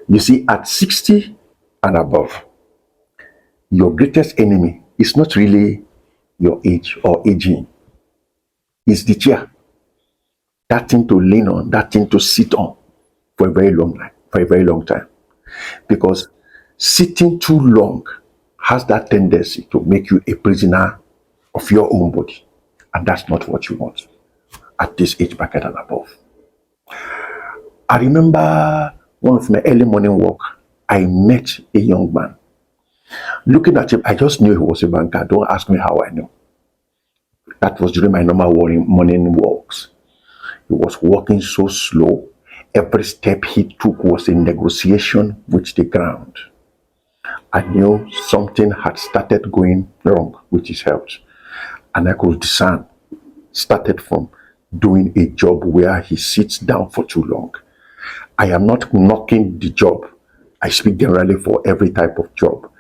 You see, at 60 and above, your greatest enemy is not really your age or aging, it's the chair, that thing to lean on, that thing to sit on for a very long time, for a very long time. Because sitting too long has that tendency to make you a prisoner of your own body. And that's not what you want at this age bracket and above. I remember one of my early morning walk, I met a young man. Looking at him, I just knew he was a banker. Don't ask me how I knew. That was during my normal morning walks. He was walking so slow. Every step he took was a negotiation with the ground. I knew something had started going wrong with his health. And I could discern, started from doing a job where he sits down for too long. I am not knocking the job. I speak generally for every type of job.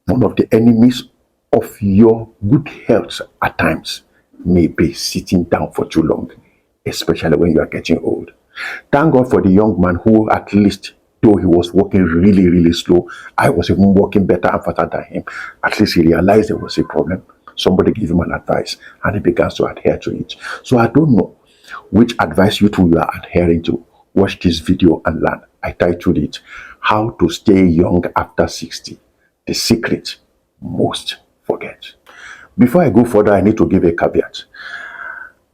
One of the enemies of your good health at times may be sitting down for too long, especially when you are getting old. Thank God for the young man who, at least, though he was walking really, really slow, I was even walking better and faster than him. At least he realized there was a problem. Somebody gave him an advice and he began to adhere to it. So I don't know which advice you two are adhering to. Watch this video and learn. I titled it, How to Stay Young After 60. The secret most forget. Before I go further, I need to give a caveat.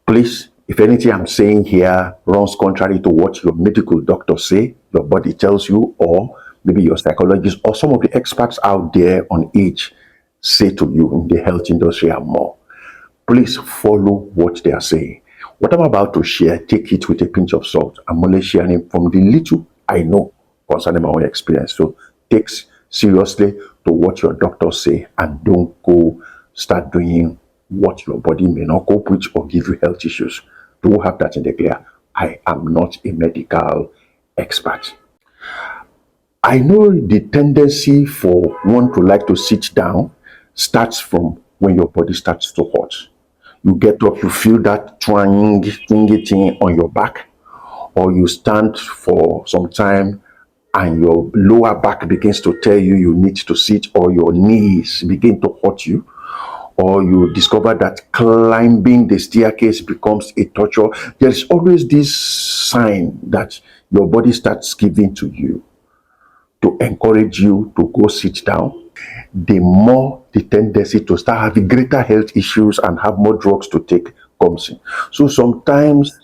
Please, if anything I'm saying here runs contrary to what your medical doctor say, your body tells you, or maybe your psychologist or some of the experts out there on age say to you in the health industry and more, please follow what they are saying. What I'm about to share, take it with a pinch of salt. I'm only sharing from the little I know concerning my own experience. So take seriously to what your doctors say and don't go start doing what your body may not cope with or give you health issues. Do have that in the clear. I am not a medical expert. I know the tendency for one to like to sit down starts from when your body starts to hurt. You get up, you feel that thingy thing on your back, or you stand for some time and your lower back begins to tell you you need to sit, or your knees begin to hurt you, or you discover that climbing the staircase becomes a torture. There's always this sign that your body starts giving to you to encourage you to go sit down. The more the tendency to start having greater health issues and have more drugs to take comes in. So sometimes,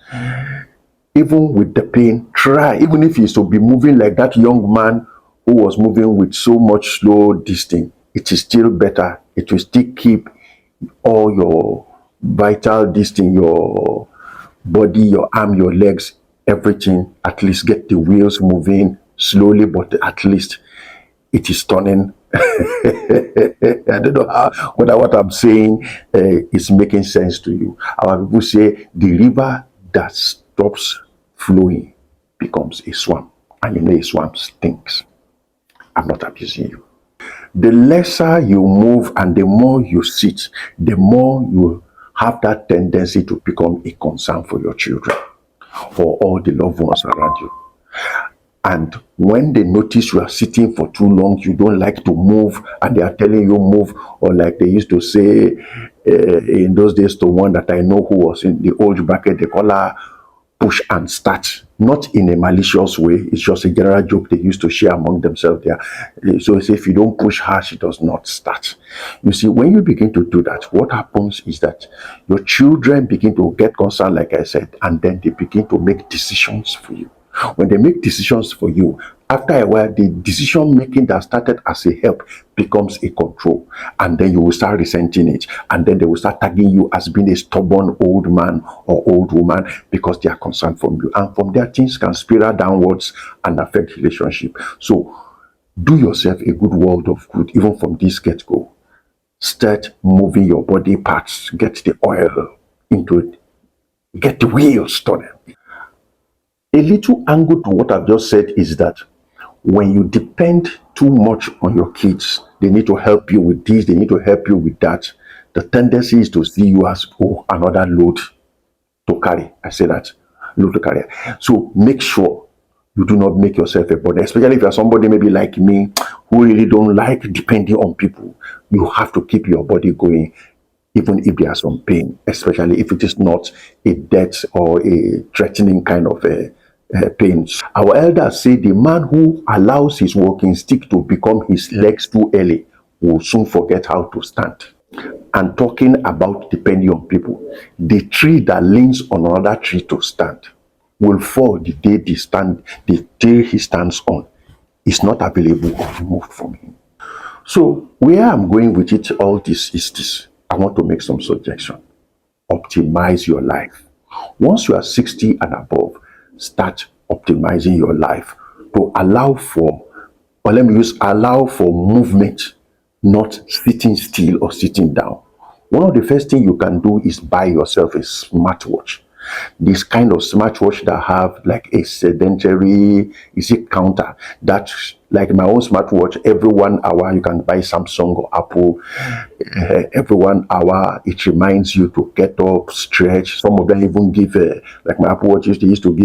even with the pain, try, even if it's to be moving like that young man who was moving with so much slow distance, it is still better. It will still keep all your vital distance, your body, your arm, your legs, everything, at least get the wheels moving slowly, but at least it is turning. I don't know whether what I'm saying is making sense to you. Our people say the river that stops flowing becomes a swamp, and you know a swamp stinks. I'm not abusing you. The lesser you move and the more you sit, the more you have that tendency to become a concern for your children or all the loved ones around you. And when they notice you are sitting for too long, you don't like to move, and they are telling you move, or like they used to say in those days to one that I know who was in the old bracket, they call her push and start. Not in a malicious way, it's just a general joke they used to share among themselves there. So if you don't push her, she does not start. You see, when you begin to do that, what happens is that your children begin to get concerned, like I said, and then they begin to make decisions for you. When they make decisions for you, after a while, the decision making that started as a help becomes a control, and then you will start resenting it, and then they will start tagging you as being a stubborn old man or old woman because they are concerned from you, and from there things can spiral downwards and affect relationship. So do yourself a good world of good, even from this get-go. Start moving your body parts, get the oil into it, get the wheels turning. A little angle to what I've just said is that when you depend too much on your kids, they need to help you with this, they need to help you with that. The tendency is to see you as another load to carry. I say that, load to carry. So make sure You do not make yourself a burden, especially if you're somebody maybe like me who really don't like depending on people. You have to keep your body going, even if there's some pain, especially if it is not a death or a threatening kind of pain. Our elders say the man who allows his walking stick to become his legs too early will soon forget how to stand. And talking about depending on people, the tree that leans on another tree to stand will fall the day he stands on is not available or removed from him. So where I'm going with it, all this is this. I want to make some suggestion. Optimize your life. Once you are 60 and above, start optimizing your life to allow for, or let me use allow for movement, not sitting still or sitting down. One of the first things you can do is buy yourself a smartwatch. This kind of smartwatch that have like a sedentary, is it counter that, like my own smartwatch, every 1 hour you can buy Samsung or Apple. Every 1 hour it reminds you to get up, stretch. Some of them even give like my Apple watches, they used to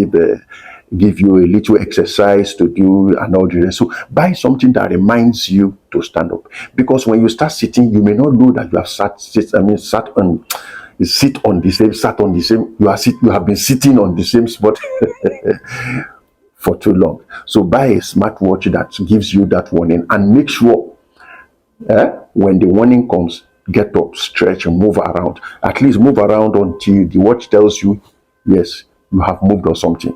give you a little exercise to do and all the rest. So buy something that reminds you to stand up, because when you start sitting, you may not know that you have sat on the same, you have been sitting on the same spot for too long. So buy a smartwatch that gives you that warning, and make sure when the warning comes, get up, stretch, and move around. At least move around until the watch tells you, yes, you have moved or something.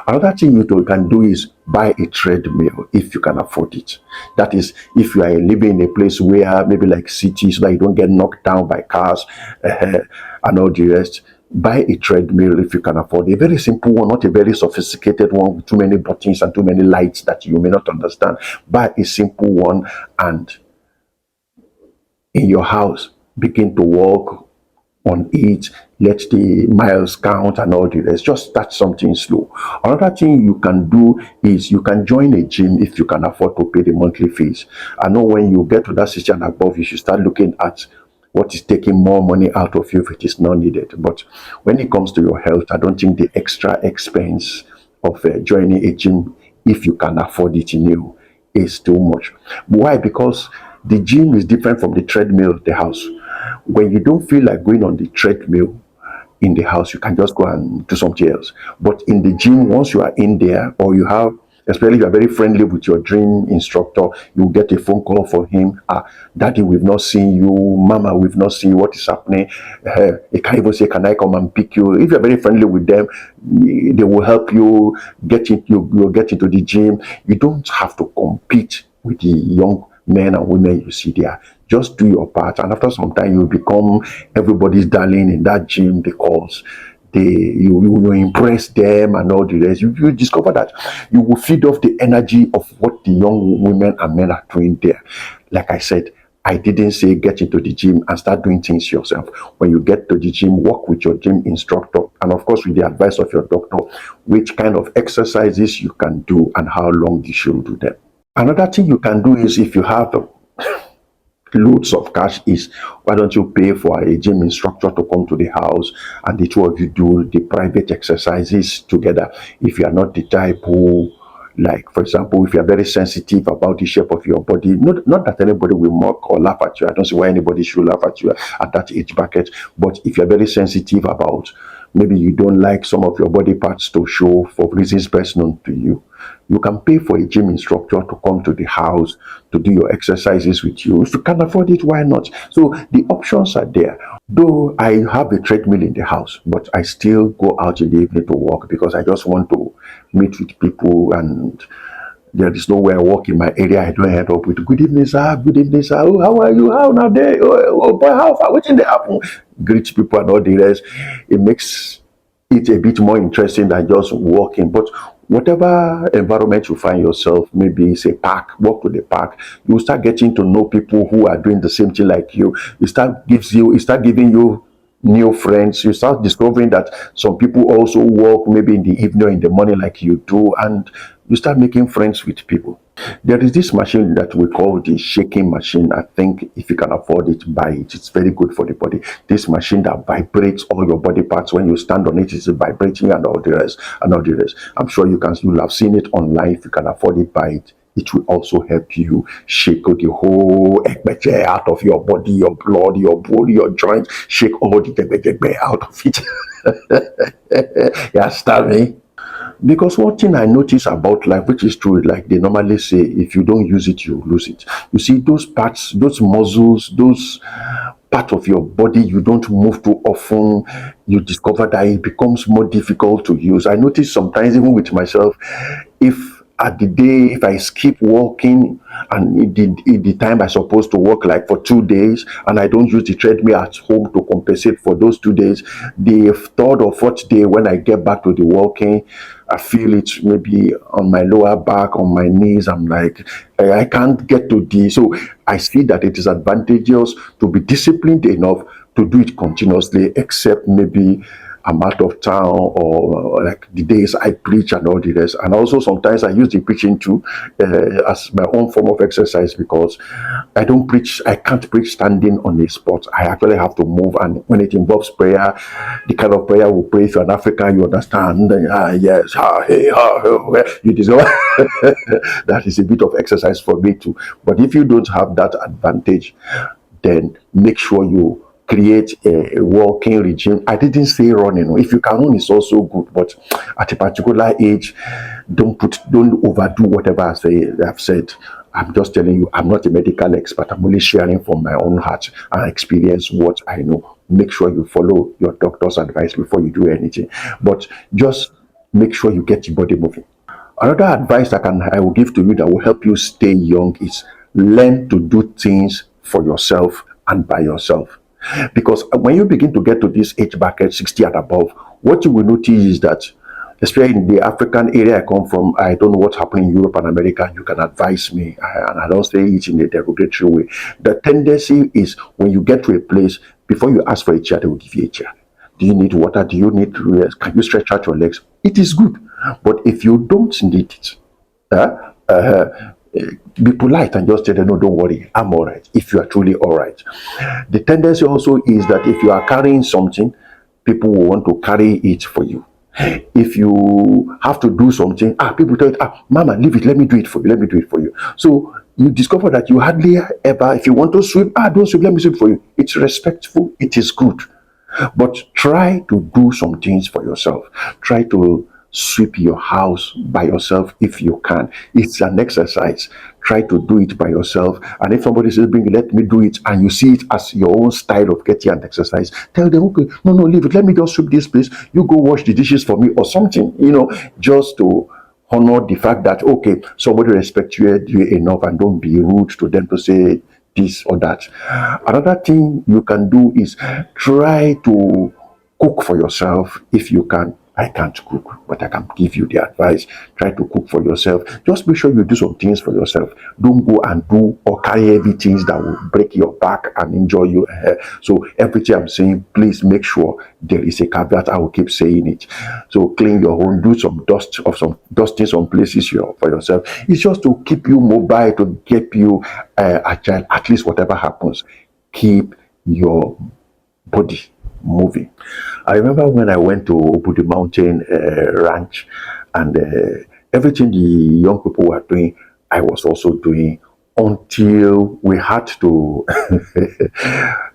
Another thing you can do is buy a treadmill if you can afford it. That is, if you are living in a place where maybe like cities, so that you don't get knocked down by cars and all the rest. Buy a treadmill if you can afford a very simple one, not a very sophisticated one with too many buttons and too many lights that you may not understand. Buy a simple one, and in your house, begin to walk on it, let the miles count and all the rest. Just start something slow. Another thing you can do is you can join a gym if you can afford to pay the monthly fees. I know when you get to that stage and above, you should start looking at what is taking more money out of you if it is not needed. But when it comes to your health, I don't think the extra expense of joining a gym, if you can afford it in you, is too much. Why? Because the gym is different from the treadmill at the house. When you don't feel like going on the treadmill in the house, you can just go and do something else. But in the gym, once you are in there, or you have, especially if you are very friendly with your gym instructor, you get a phone call from him. Daddy, we've not seen you. Mama, we've not seen you. What is happening? They can even say, can I come and pick you? If you're very friendly with them, they will help you you'll get into the gym. You don't have to compete with the young men and women you see there. Just do your part, and after some time you become everybody's darling in that gym, because you impress them and all the rest. You discover that you will feed off the energy of what the young women and men are doing there. Like I said, I didn't say get into the gym and start doing things yourself. When you get to the gym, work with your gym instructor, and of course with the advice of your doctor, which kind of exercises you can do and how long you should do them. Another thing you can do is, if you have loads of cash, is why don't you pay for a gym instructor to come to the house, and the two of you do the private exercises together. If you are not the type who, like for example, if you are very sensitive about the shape of your body, not that anybody will mock or laugh at you, I don't see why anybody should laugh at you at that age bracket, but if you're very sensitive about, maybe you don't like some of your body parts to show for reasons best known to you, you can pay for a gym instructor to come to the house to do your exercises with you. If you can afford it, why not? So the options are there. Though I have a treadmill in the house, but I still go out in the evening to walk, because I just want to meet with people, and there is nowhere I walk in my area I don't end up with good evening, sir. Good evening, sir. Oh, how are you? How now day? Oh boy, how far? What's in the happen? Greet people and all the rest. It makes it a bit more interesting than just walking. But whatever environment you find yourself, maybe it's a park, walk to the park, you start getting to know people who are doing the same thing like you. It start giving you new friends. You start discovering that some people also work maybe in the evening or in the morning like you do, and you start making friends with people. There is this machine that we call the shaking machine. I think if you can afford it, buy it. It's very good for the body. This machine that vibrates all your body parts when you stand on it, it's vibrating and all the rest and all the rest. I'm sure you'll have seen it online. If you can afford it, buy it. It will also help you shake the whole ekbeje out of your body, your blood, your bone, your joints. Shake all the ekbeje out of it. You understand me? Because one thing I notice about life, which is true, like they normally say, if you don't use it, you lose it. You see, those parts, those muscles, those part of your body you don't move too often, you discover that it becomes more difficult to use. I notice sometimes, even with myself, if at the day, if I skip walking and the time I supposed to work like for 2 days, and I don't use the treadmill at home to compensate for those 2 days, the third or fourth day when I get back to the walking, I feel it maybe on my lower back, on my knees. I'm like, I can't get to the. So I see that it is advantageous to be disciplined enough to do it continuously, except maybe I'm out of town or like the days I preach and all the rest. And also sometimes I use the preaching too as my own form of exercise, because I don't preach, I can't preach standing on a spot. I actually have to move. And when it involves prayer, the kind of prayer we pray, if you're an African, you understand. Yes, hey, you deserve. That is a bit of exercise for me too. But if you don't have that advantage, then make sure you create a walking regime. I didn't say running. If you can run, it's also good, but at a particular age, don't overdo whatever I've said. I'm just telling you, I'm not a medical expert. I'm only sharing from my own heart and experience what I know. Make sure you follow your doctor's advice before you do anything. But just make sure you get your body moving. Another advice I will give to you that will help you stay young is learn to do things for yourself and by yourself. Because when you begin to get to this age bracket, 60 and above, what you will notice is that, especially in the African area I come from, I don't know what's happening in Europe and America. You can advise me, and I don't say it in a derogatory way. The tendency is when you get to a place, before you ask for a chair, they will give you a chair. Do you need water? Do you need rest? Can you stretch out your legs? It is good. But if you don't need it, uh, uh, be polite and just tell them, no, don't worry, I'm all right, if you are truly all right. The tendency also is that if you are carrying something, people will want to carry it for you. If you have to do something, people tell you, mama, leave it, let me do it for you, let me do it for you. So you discover that you hardly ever, if you want to sweep, don't sweep, let me sweep for you. It's respectful, it is good. But try to do some things for yourself. Try to sweep your house by yourself if you can. It's an exercise. Try to do it by yourself. And if somebody says, bring, let me do it, and you see it as your own style of getting an exercise, tell them, okay, no, leave it. Let me just sweep this place. You go wash the dishes for me or something, just to honor the fact that, okay, somebody respects you enough, and don't be rude to them to say this or that. Another thing you can do is try to cook for yourself if you can. I can't cook, but I can give you the advice. Try to cook for yourself. Just make sure you do some things for yourself. Don't go and do or carry heavy things that will break your back and injure you. So everything I'm saying, please make sure there is a caveat. I will keep saying it. So clean your home, do some dusting some places for yourself. It's just to keep you mobile, to keep you agile. At least whatever happens, keep your body moving. I remember when I went to Obudu Mountain Ranch, and everything the young people were doing, I was also doing, until we had to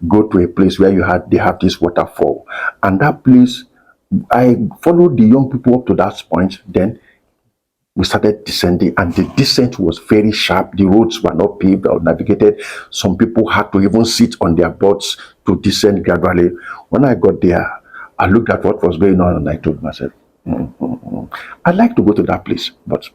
go to a place where they have this waterfall. And that place, I followed the young people up to that point. Then we started descending, and the descent was very sharp. The roads were not paved or navigated. Some people had to even sit on their butts to descend gradually. When I got there, I looked at what was going on, and I told myself, I'd like to go to that place, but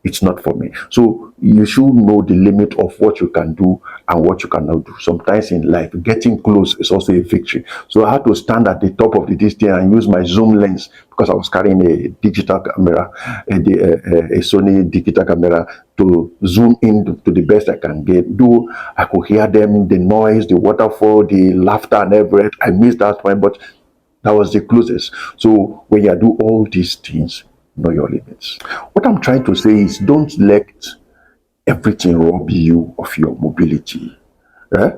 It's not for me. So you should know the limit of what you can do and what you cannot do. Sometimes in life, getting close is also a victory. So I had to stand at the top of the distance and use my zoom lens because I was carrying a digital camera, a Sony digital camera, to zoom in to the best I can get. Though I could hear them, the noise, the waterfall, the laughter and everything. I missed that one, but that was the closest. So when you do all these things, know your limits. What I'm trying to say is don't let everything rob you of your mobility. Eh?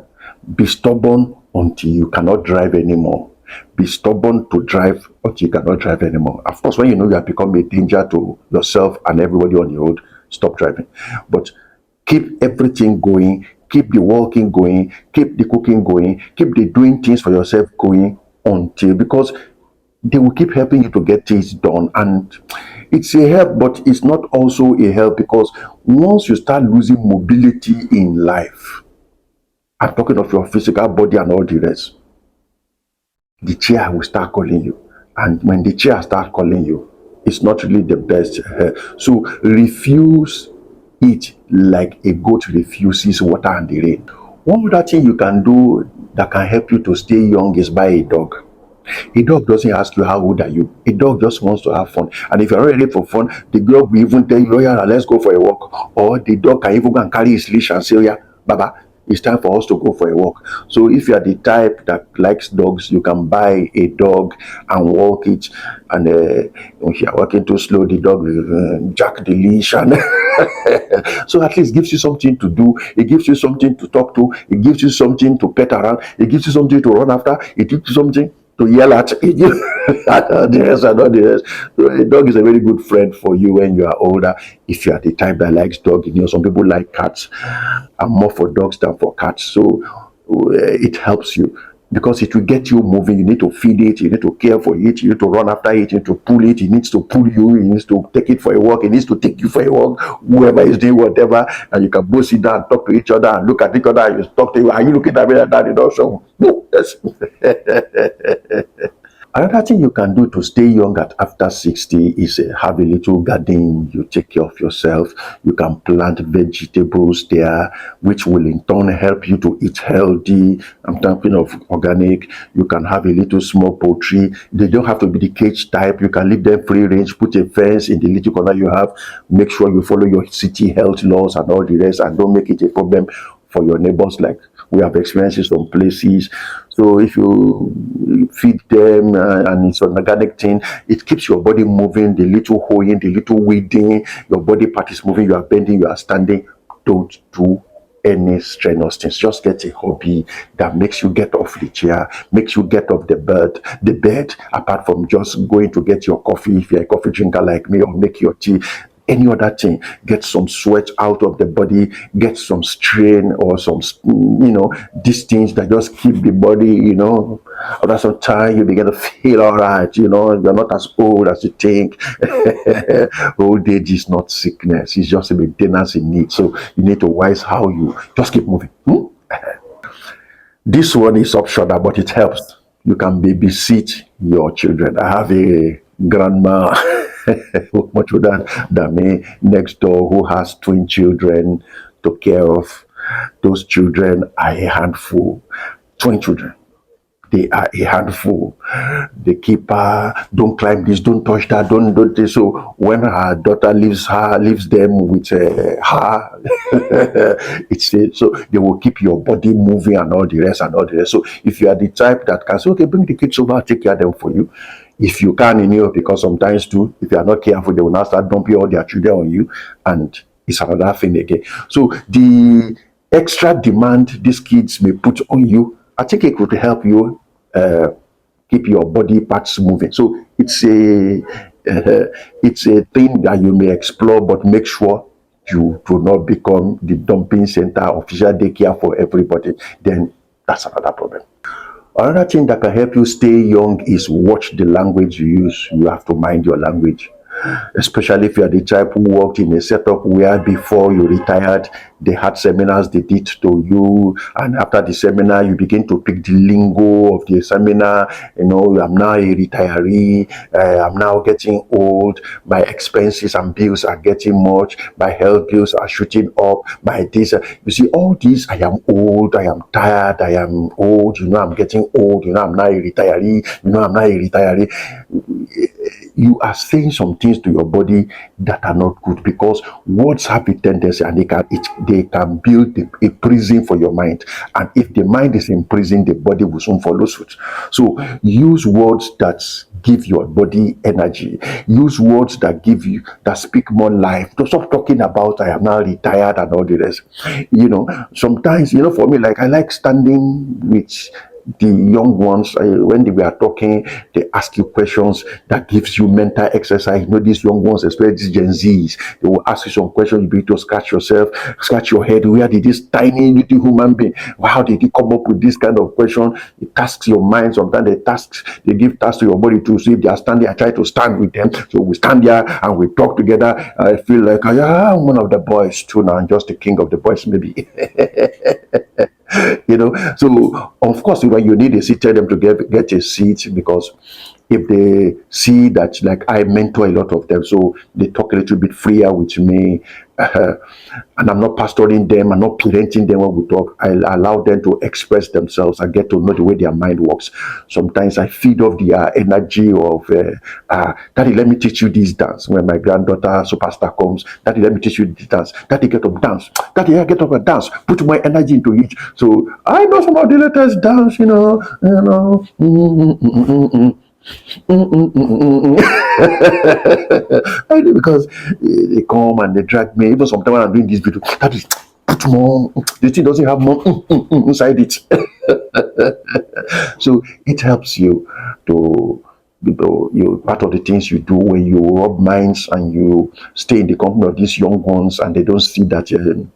Be stubborn until you cannot drive anymore. Be stubborn to drive until you cannot drive anymore. Of course, when you know you have become a danger to yourself and everybody on the road, stop driving. But keep everything going, keep the walking going, keep the cooking going, keep the doing things for yourself going until, because they will keep helping you to get things done. And it's a help, but it's not also a help, because once you start losing mobility in life, I'm talking of your physical body and all the rest, the chair will start calling you. And when the chair starts calling you, it's not really the best. So refuse it like a goat refuses water and the rain. One other thing you can do that can help you to stay young is buy a dog. A dog doesn't ask you how old are you. A dog just wants to have fun. And if you're not ready for fun, the dog will even tell you, oh yeah, let's go for a walk. Or the dog can even go and carry his leash and say, oh yeah, Baba, it's time for us to go for a walk. So if you are the type that likes dogs, you can buy a dog and walk it. And when you are walking too slow, the dog will jack the leash. And so at least it gives you something to do. It gives you something to talk to. It gives you something to pet around. It gives you something to run after. It gives you something to yell at. The rest and all the rest. So a dog is a very good friend for you when you are older. If you are the type that likes dog, some people like cats. I'm more for dogs than for cats. So it helps you, because it will get you moving. You need to feed it, you need to care for it, you need to run after it, you need to pull it, it needs to pull you, it needs to take it for a walk, it needs to take you for a walk, whoever is doing whatever. And you can both sit down and talk to each other and look at each other and you talk to you. Are you looking at me like that? So yes. Another thing you can do to stay young at after 60 is have a little garden. You take care of yourself. You can plant vegetables there, which will in turn help you to eat healthy. I'm talking of organic. You can have a little small poultry. They don't have to be the cage type. You can leave them free range, put a fence in the little corner you have. Make sure you follow your city health laws and all the rest, and don't make it a problem for your neighbors, like we have experienced some places. So if you feed them and it's an organic thing, it keeps your body moving, the little hoeing, the little weeding, your body part is moving, you are bending, you are standing. Don't do any strenuous things. Just get a hobby that makes you get off the chair, makes you get off the bed, apart from just going to get your coffee if you're a coffee drinker like me, or make your tea. Any other thing, get some sweat out of the body, get some strain or some, these things that just keep the body, after some time you begin to feel all right, you're not as old as you think. Old age is not sickness, it's just a maintenance in need. So you need to wise how you just keep moving. This one is optional, but it helps. You can babysit your children. I have a grandma much older than me next door who has twin children to care of. Those children are a handful. Twin children, they are a handful. They keep her, don't climb this, don't touch that, don't this. So when her daughter leaves them with her, so they will keep your body moving and all the rest and all the rest. So if you are the type that can say, okay, bring the kids over, I'll take care of them for you. If you can, because sometimes too, if you are not careful, they will now start dumping all their children on you, and it's another thing again. So the extra demand these kids may put on you, I think it could help you keep your body parts moving. So it's a thing that you may explore, but make sure you do not become the dumping center, official daycare for everybody. Then that's another problem. Another thing that can help you stay young is watch the language you use. You have to mind your language, especially if you are the type who worked in a setup where before you retired, they had seminars they did to you, and after the seminar you begin to pick the lingo of the seminar. I'm now a retiree, I'm now getting old, my expenses and bills are getting much, my health bills are shooting up, my this, you see all these, I am old, I am tired, I am old, I'm getting old, I'm now a retiree, I'm now a retiree. You are saying some things to your body that are not good, because words have a tendency, and they can build a prison for your mind, and if the mind is in prison, the body will soon follow suit. So use words that give your body energy. Use words that speak more life. Don't stop talking about I am now retired and all the rest. Sometimes, for me, like, I like standing with the young ones. When they were talking, they ask you questions that gives you mental exercise. These young ones, especially these Gen Zs, they will ask you some questions. You need to scratch yourself, scratch your head. Where did this tiny little human being, how did he come up with this kind of question? It tasks your mind. Sometimes they give tasks to your body to see if they are standing. I try to stand with them, so we stand there and we talk together. I feel like I'm one of the boys too now. I'm just the king of the boys, maybe. So of course, when you need a seat, tell them to get a seat, because if they see that, like, I mentor a lot of them, so they talk a little bit freer with me, and I'm not pastoring them, I'm not parenting them when we talk. I allow them to express themselves. I get to know the way their mind works. Sometimes I feed off their energy of, Daddy, let me teach you this dance. When my granddaughter superstar comes, Daddy, let me teach you this dance. Daddy, get up, dance. Daddy, get up and dance. Put my energy into it. So I know some of the latest dance, I do, because they come and they drag me. Even sometimes when I'm doing this video, that is put more. The thing doesn't have more inside it. So it helps you to, part of the things you do when you rub minds and you stay in the company of these young ones, and they don't see that you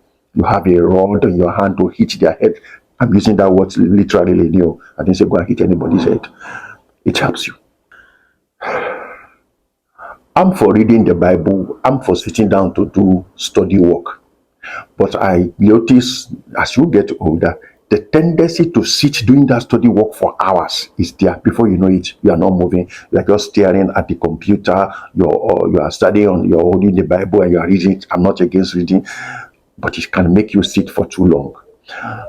have a rod in your hand to hit their head. I'm using that word literally, I didn't say go and hit anybody's head. It helps you. I'm for reading the Bible. I'm for sitting down to do study work. But I notice as you get older, the tendency to sit doing that study work for hours is there. Before you know it, you are not moving. You are just staring at the computer. You are studying, you're holding the Bible and you are reading. I'm not against reading, but it can make you sit for too long.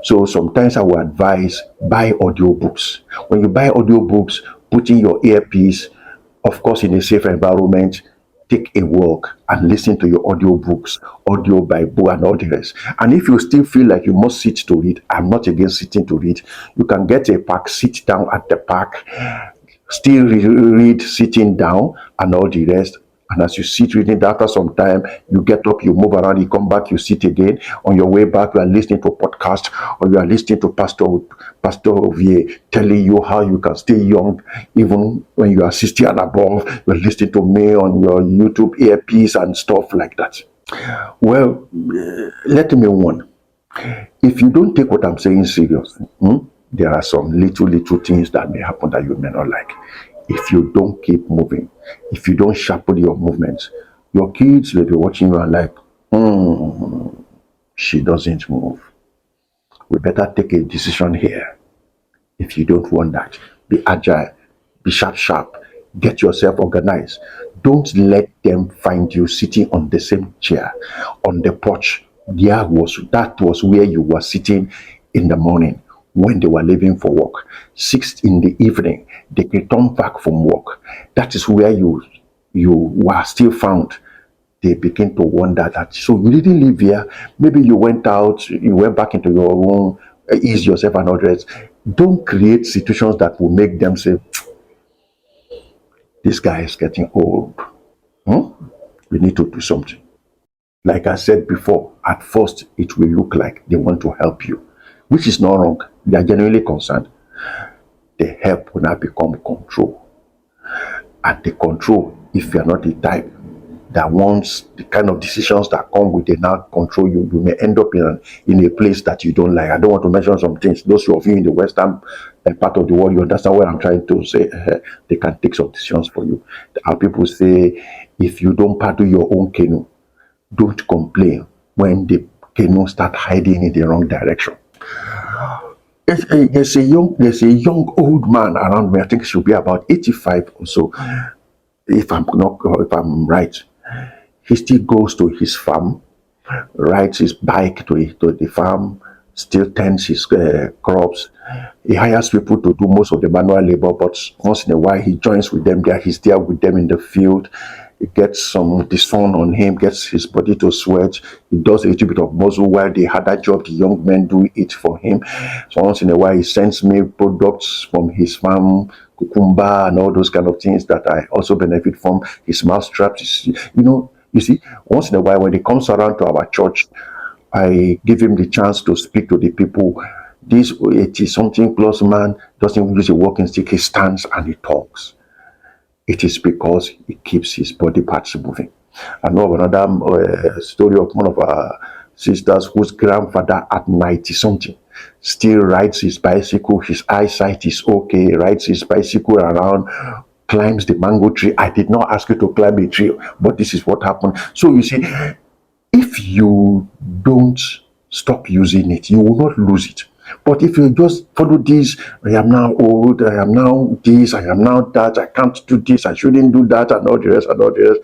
So sometimes I will advise, buy audiobooks. When you buy audiobooks, put in your earpiece, of course, in a safe environment, take a walk and listen to your audiobooks, audio Bible, and all the rest. And if you still feel like you must sit to read, I'm not against sitting to read. You can get a park, sit down at the park, still read sitting down, and all the rest. And as you sit reading, after some time, you get up, you move around, you come back, you sit again. On your way back, you are listening to a podcast, or you are listening to Pastor Ovyay telling you how you can stay young even when you are 60 and above. You're listening to me on your YouTube earpiece and stuff like that. Well, let me warn. If you don't take what I'm saying seriously, there are some little things that may happen that you may not like. If you don't keep moving, if you don't sharpen your movements, your kids will be watching you and like, she doesn't move. We better take a decision here. If you don't want that, be agile, be sharp, get yourself organized. Don't let them find you sitting on the same chair, on the porch. That was where you were sitting in the morning when they were leaving for work. 6 in the evening, they return back from work. That is where you were still found. They begin to wonder that, so you didn't live here. Maybe you went out, you went back into your room, ease yourself and others. Don't create situations that will make them say, this guy is getting old. We need to do something. Like I said before, at first it will look like they want to help you, which is not wrong. They are genuinely concerned. The help will now become control. And the control, if you are not the type that wants the kind of decisions that come with it now control you, you may end up in a place that you don't like. I don't want to mention some things. Those of you in the Western part of the world, you understand what I'm trying to say. They can take some decisions for you. Our people say, if you don't paddle your own canoe, don't complain when the canoe start hiding in the wrong direction. There's a young old man around me. I think he should be about 85 or so, if I'm right. He still goes to his farm, rides his bike to the farm, still tends his crops. He hires people to do most of the manual labor, but once in a while he joins with them there. He's there with them in the field. He gets the sun on him, gets his body to sweat. He does a little bit of muscle while the harder job the young men do it for him. So once in a while he sends me products from his farm, cucumber and all those kind of things that I also benefit from. His mouth straps, you see, once in a while when he comes around to our church, I give him the chance to speak to the people. This 80 something plus man doesn't even use a walking stick, he stands and he talks. It is because he keeps his body parts moving. I know of another story of one of our sisters whose grandfather at 90 something still rides his bicycle. His eyesight is okay, rides his bicycle around, climbs the mango tree. I did not ask you to climb a tree, but this is what happened. So you see, if you don't stop using it, you will not lose it. But if you just follow this, I am now old, I am now this, I am now that, I can't do this, I shouldn't do that, and all the rest, and all the rest,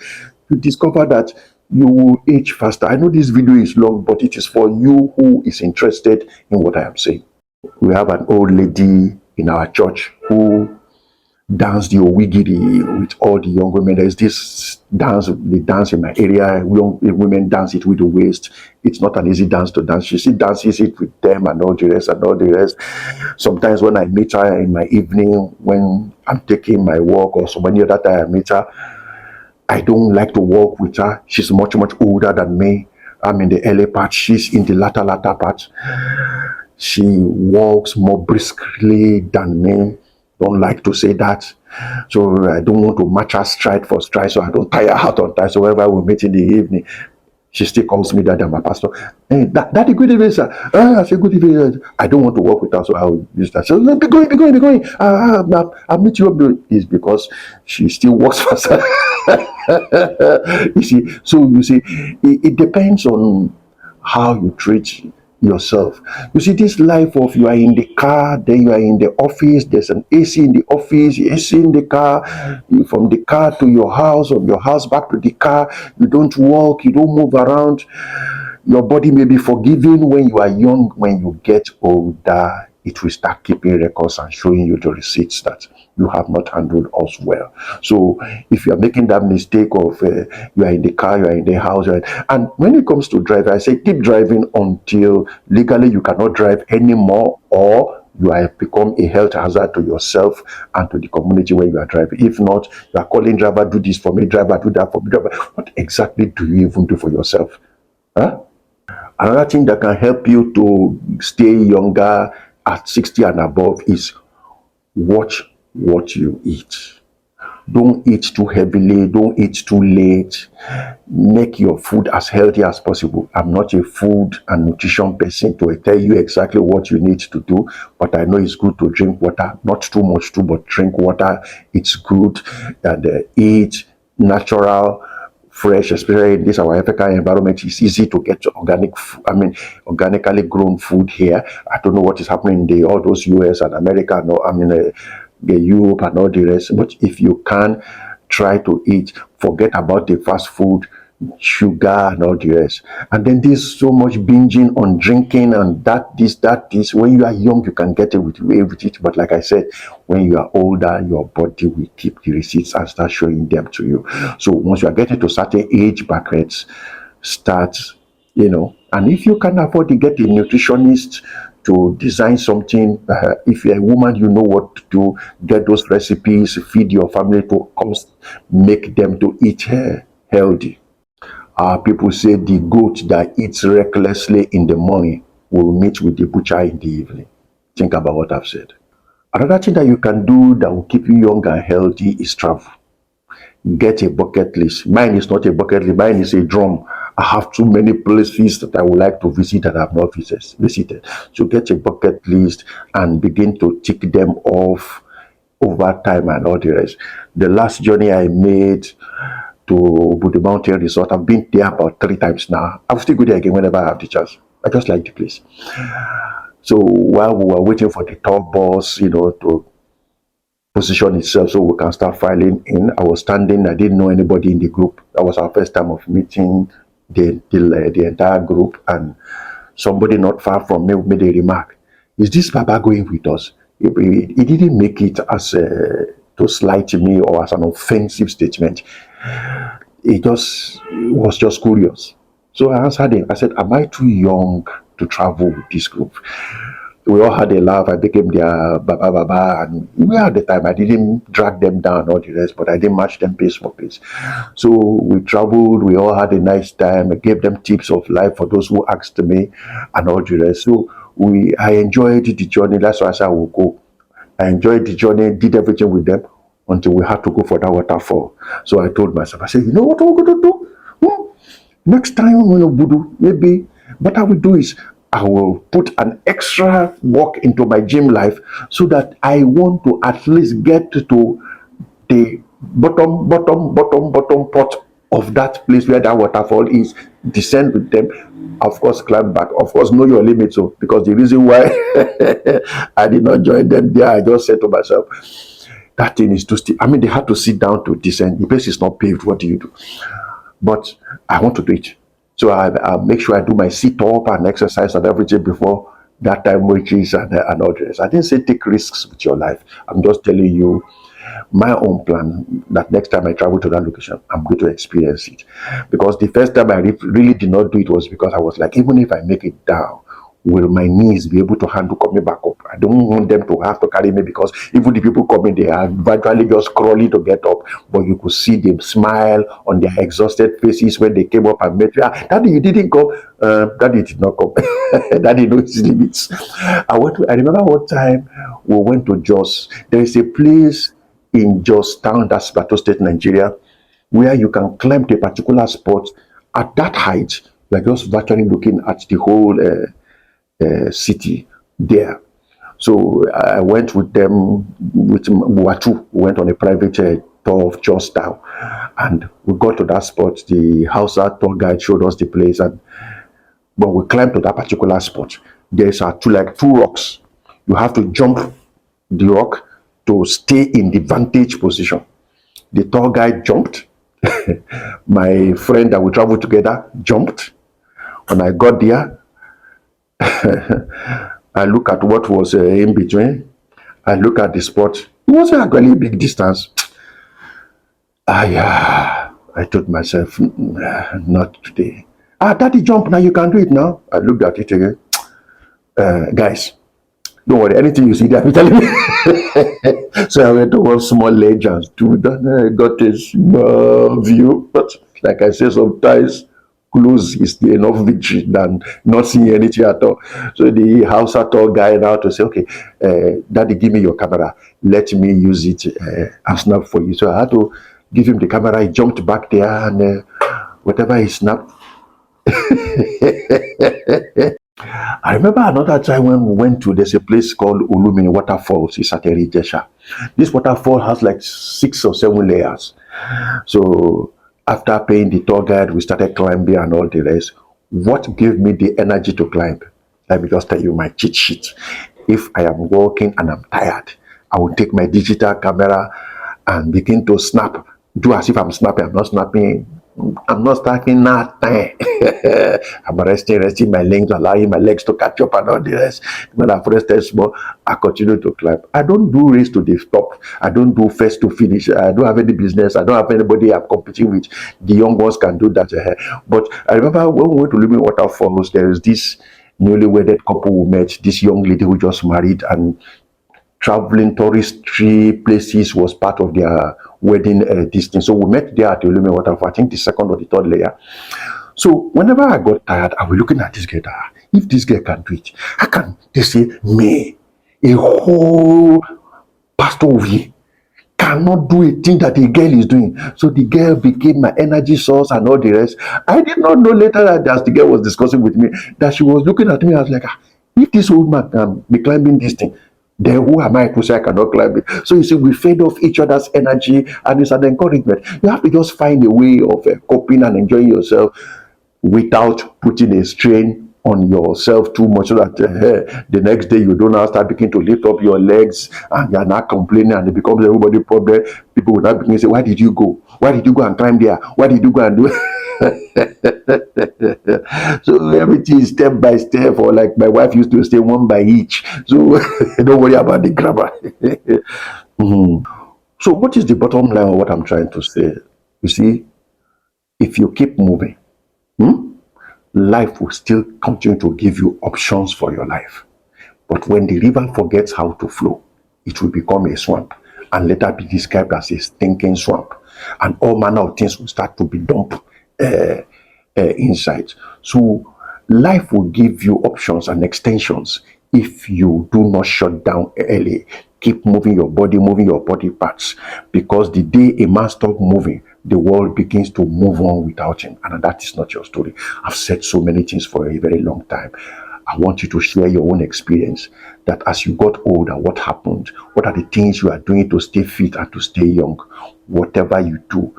you discover that you will age faster. I know this video is long, but it is for you who is interested in what I am saying. We have an old lady in our church who dance the Owyay with all the young women. There's this dance, they dance in my area. Young women dance it with the waist. It's not an easy dance to dance. She still dances it with them and all the rest and all the rest. Sometimes when I meet her in my evening, when I'm taking my walk or so many other time I meet her, I don't like to walk with her. She's much, much older than me. I'm in the early part. She's in the latter part. She walks more briskly than me. Don't like to say that. So I don't want to match her stride for stride, so I don't tire out on time. So whenever we meet in the evening, she still calls me daddy, my pastor. Hey, daddy, good evening, sir. I say good evening. I don't want to work with her, so I will use that. So be going, be going, be going. I'll meet you up. It's because she still works faster. You see, so you see, it depends on how you treat yourself. You see, this life of you are in the car, then you are in the office, there's an AC in the office, AC in the car, from the car to your house, from your house back to the car, you don't walk, you don't move around. Your body may be forgiving when you are young. When you get older, it will start keeping records and showing you the receipts that you have not handled us well. So if you are making that mistake of you are in the car, you are in the house, and when it comes to driving, I say keep driving until legally you cannot drive anymore, or you have become a health hazard to yourself and to the community where you are driving. If not, you are calling driver, do this for me, driver, do that for me, driver. What exactly do you even do for yourself? Huh? Another thing that can help you to stay younger at 60 and above is watch what you eat. Don't eat too heavily, don't eat too late. Make your food as healthy as possible. I'm not a food and nutrition person to tell you exactly what you need to do, but I know it's good to drink water, not too much too, but drink water. It's good. And eat natural, fresh, especially in this our African environment. It's easy to get organically grown food here. I don't know what is happening in all those US and America, the Europe and all the rest. But if you can, try to eat, forget about the fast food, sugar and all the rest. And then there's so much binging on drinking and that, this. When you are young, you can get away with it. But like I said, when you are older, your body will keep the receipts and start showing them to you. So once you are getting to certain age brackets, start, and if you can afford to get a nutritionist to design something, if you're a woman, you know what to do, get those recipes, feed your family to make them to eat healthy. People say the goat that eats recklessly in the morning will meet with the butcher in the evening. Think about what I've said. Another thing that you can do that will keep you young and healthy is travel. Get a bucket list. Mine is not a bucket list, mine is a drum. I have too many places that I would like to visit that I have not visited. So get a bucket list and begin to tick them off over time and all the rest. The last journey I made to to Buddha Mountain Resort. I've been there about 3 times now. I'll still go there again whenever I have the chance. I just like the place. So while we were waiting for the tour bus, to position itself so we can start filing in, I was standing. I didn't know anybody in the group. That was our first time of meeting the entire group, and somebody not far from me made a remark. Is this Baba going with us? He didn't make it as to slight me or as an offensive statement. He was just curious. So I answered him. I said, am I too young to travel with this group? We all had a laugh. I became their baba, and we had the time. I didn't drag them down all the rest, but I didn't match them pace for pace. So we traveled. We all had a nice time. I gave them tips of life for those who asked me, and all the rest. So I enjoyed the journey. That's why I said I will go. I enjoyed the journey. Did everything with them until we had to go for that waterfall. So I told myself, I said, you know what we're going to do? Next time when we do, maybe what I will do is I will put an extra work into my gym life so that I want to at least get to the bottom part of that place where that waterfall is, descend with them, of course, climb back. Of course, know your limits. So, because the reason why I did not join them there, I just said to myself, that thing is too steep. I mean, they had to sit down to descend. The place is not paved. What do you do? But I want to do it. So I make sure I do my sit-up and exercise and everything before that time reaches and all this. I didn't say take risks with your life. I'm just telling you my own plan that next time I travel to that location, I'm going to experience it. Because the first time I really did not do it was because I was like, even if I make it down, will my knees be able to handle coming back up? I don't want them to have to carry me, because even the people coming, they are virtually just crawling to get up. But you could see them smile on their exhausted faces when they came up and met you. Daddy, you didn't come. Daddy did not come. Daddy knows his limits. I remember one time we went to Jos. There is a place in Jos town, that's Plateau State, Nigeria, where you can climb to a particular spot. At that height, you are just virtually looking at the whole city there. So I went with them, with Watu. We went on a private tour of Jos town, and we got to that spot. The Hausa tour guide showed us the place, and when we climbed to that particular spot, there's two rocks. You have to jump the rock to stay in the vantage position. The tour guide jumped. My friend that we traveled together jumped. When I got there, I look at what was in between. I look at the spot. It wasn't actually a big distance. I told myself, not today. Daddy, jump now. You can do it now. I looked at it again. Guys, don't worry. Anything you see there, be telling me. So I went to one small ledge and stood, and I got a small view. But like I say, sometimes close is the enough victory than not seeing anything at all. So the Hausa tour guide now to say, okay, Daddy, give me your camera. Let me use it and snap for you. So I had to give him the camera. He jumped back there, and whatever he snapped. I remember another time when we went to, there's a place called Ulumini Waterfalls. It's at Erijesha. This waterfall has like 6 or 7 layers. So after paying the tour guide, we started climbing and all the rest. What gave me the energy to climb? Let me just tell you my cheat sheet. If I am walking and I'm tired, I will take my digital camera and begin to snap. Do as if I'm snapping. I'm not snapping. I'm not starting nothing. I'm resting my legs, allowing my legs to catch up and all the rest. When I've rested small, I continue to climb. I don't do race to the top. I don't do first to finish. I don't have any business. I don't have anybody I'm competing with. The young ones can do that. But I remember when we went to Lumen Waterfalls, there is this newly wedded couple we met, this young lady who just married, and traveling touristy places was part of their wedding distance. So we met there at the Olume Waterfall, I think the 2nd or the 3rd layer. So whenever I got tired, I was looking at this girl. If this girl can do it, how can they say me, a whole Pastor Ovyay, cannot do a thing that the girl is doing? So the girl became my energy source and all the rest. I did not know later that as the girl was discussing with me, that she was looking at me. I was like, if this old man can be climbing this thing, Then who am I to say I cannot climb it? So you see, we fed off each other's energy, and it's an encouragement. You have to just find a way of coping and enjoying yourself without putting a strain on yourself too much, so that the next day you don't now start beginning to lift up your legs and you're not complaining, and it becomes everybody problem. People will not begin to say, why did you go? Why did you go and climb there? Why did you go and do so everything is step by step, or like my wife used to say, one by each. So don't worry about the grammar. Mhm. So what is the bottom line of what I'm trying to say? You see, if you keep moving, life will still continue to give you options for your life. But when the river forgets how to flow, it will become a swamp and later be described as a stinking swamp. And all manner of things will start to be dumped inside. So life will give you options and extensions if you do not shut down early. Keep moving your body parts, because the day a man stops moving, the world begins to move on without him. And that is not your story. I've said so many things for a very long time. I want you to share your own experience, that as you got older, what happened? What are the things you are doing to stay fit and to stay young? Whatever you do,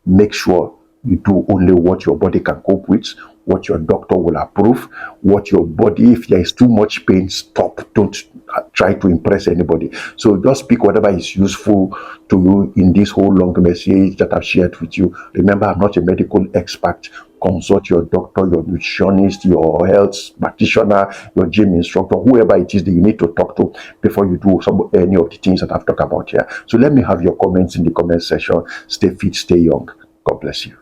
make sure you do only what your body can cope with, what your doctor will approve, what your body, if there is too much pain, stop. Don't try to impress anybody. So just pick whatever is useful to you in this whole long message that I've shared with you. Remember, I'm not a medical expert. Consult your doctor, your nutritionist, your health practitioner, your gym instructor, whoever it is that you need to talk to before you do any of the things that I've talked about here. So let me have your comments in the comment section. Stay fit, stay young. God bless you.